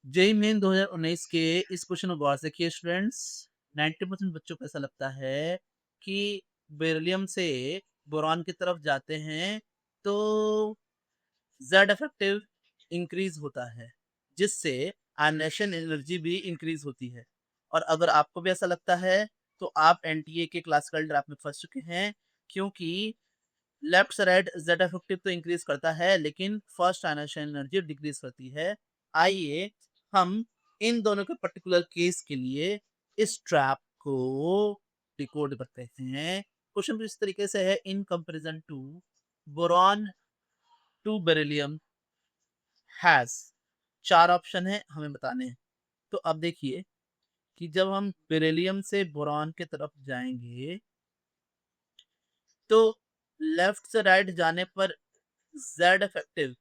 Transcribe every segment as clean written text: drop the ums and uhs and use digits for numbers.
JEE main 2019 के इस question को गौर से देखिए स्टूडेंट्स। 90% बच्चों को ऐसा लगता है कि बेरिलियम से बोरॉन की तरफ जाते हैं तो जेड इफेक्टिव इंक्रीज होता है, जिससे आयनाइजेशन एनर्जी भी इंक्रीज होती है। और अगर आपको भी ऐसा लगता है तो आप एनटीए के क्लासिकल ड्राफ्ट में फंस चुके हैं, क्योंकि लेफ्ट से राइट जेड इफेक्टिव तो इंक्रीज करता है लेकिन फर्स्ट आयनाइजेशन एनर्जी डिक्रीज करती है। आइए हम इन दोनों के पर्टिकुलर केस के लिए इस ट्रैप को डिकोड करते हैं। क्वेश्चन इस तरीके से है, in comparison to boron to beryllium has, चार ऑप्शन है हमें बताने हैं। तो अब देखिए कि जब हम बेरिलियम से बोरॉन की तरफ जाएंगे तो लेफ्ट से राइट जाने पर जेड इफेक्टिव,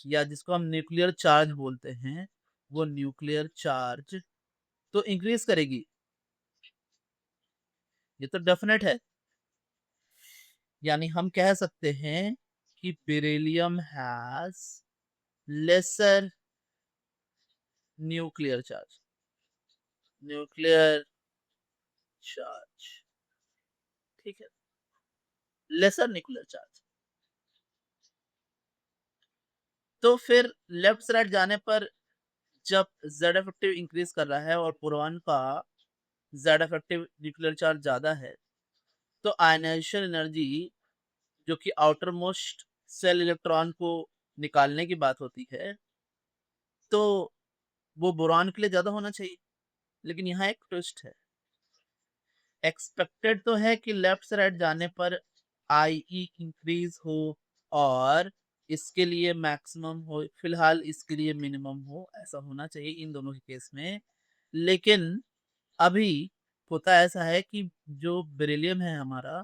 या जिसको हम न्यूक्लियर चार्ज बोलते हैं, वो न्यूक्लियर चार्ज तो इंक्रीज करेगी, ये तो डेफिनेट है। यानी हम कह सकते हैं कि beryllium has lesser nuclear charge, nuclear charge, ठीक है, लेसर न्यूक्लियर चार्ज। तो फिर लेफ्ट से राइट जाने पर जब जेड इफेक्टिव इंक्रीज कर रहा है और बोरॉन का जेड इफेक्टिव न्यूक्लियर चार्ज ज्यादा है, तो आयनाइजेशन एनर्जी जो कि आउटर मोस्ट सेल इलेक्ट्रॉन को निकालने की बात होती है, तो वो बोरॉन के लिए ज्यादा होना चाहिए। लेकिन यहाँ एक ट्विस्ट है, एक्सपेक्टेड तो है कि लेफ्ट से राइट जाने पर आई इंक्रीज हो और इसके लिए मैक्सिमम हो, फिलहाल इसके लिए मिनिमम हो, ऐसा होना चाहिए इन दोनों के केस में। लेकिन अभी होता ऐसा है कि जो बेरिलियम है हमारा,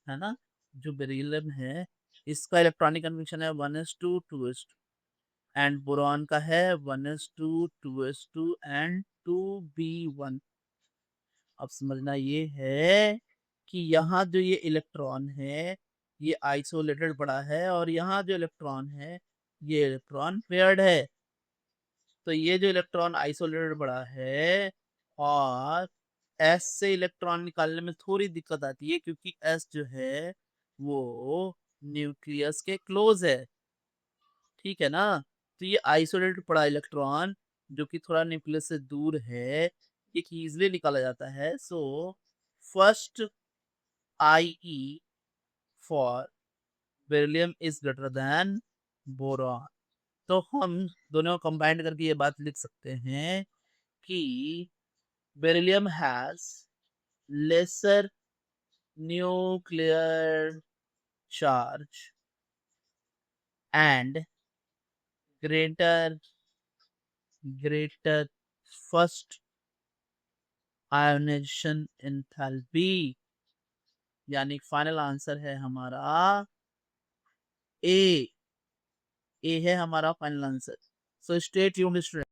है ना, जो बेरिलियम है इसका इलेक्ट्रॉनिक कन्फिग्रेशन है 1s2 2s2, एंड बोरॉन का है 1s2 2s2 एंड 2b1। अब समझना ये है कि यहाँ जो ये इलेक्ट्रॉन है ये आइसोलेटेड पड़ा है और यहाँ जो इलेक्ट्रॉन है ये इलेक्ट्रॉन पेयर्ड है। तो ये जो इलेक्ट्रॉन आइसोलेटेड पड़ा है और एस से इलेक्ट्रॉन निकालने में थोड़ी दिक्कत आती है, क्योंकि एस जो है वो न्यूक्लियस के क्लोज है, ठीक है ना। तो ये आइसोलेटेड पड़ा इलेक्ट्रॉन जो कि थोड़ा न्यूक्लियस से दूर है, ये इजिली निकाला जाता है। So first I E for beryllium is greater than boron. तो हम दोनों को कंबाइन करके ये बात लिख सकते हैं कि beryllium has lesser nuclear charge and greater greater first ionisation enthalpy. यानी फाइनल आंसर है हमारा ए। ए है हमारा final answer. So stay tuned student.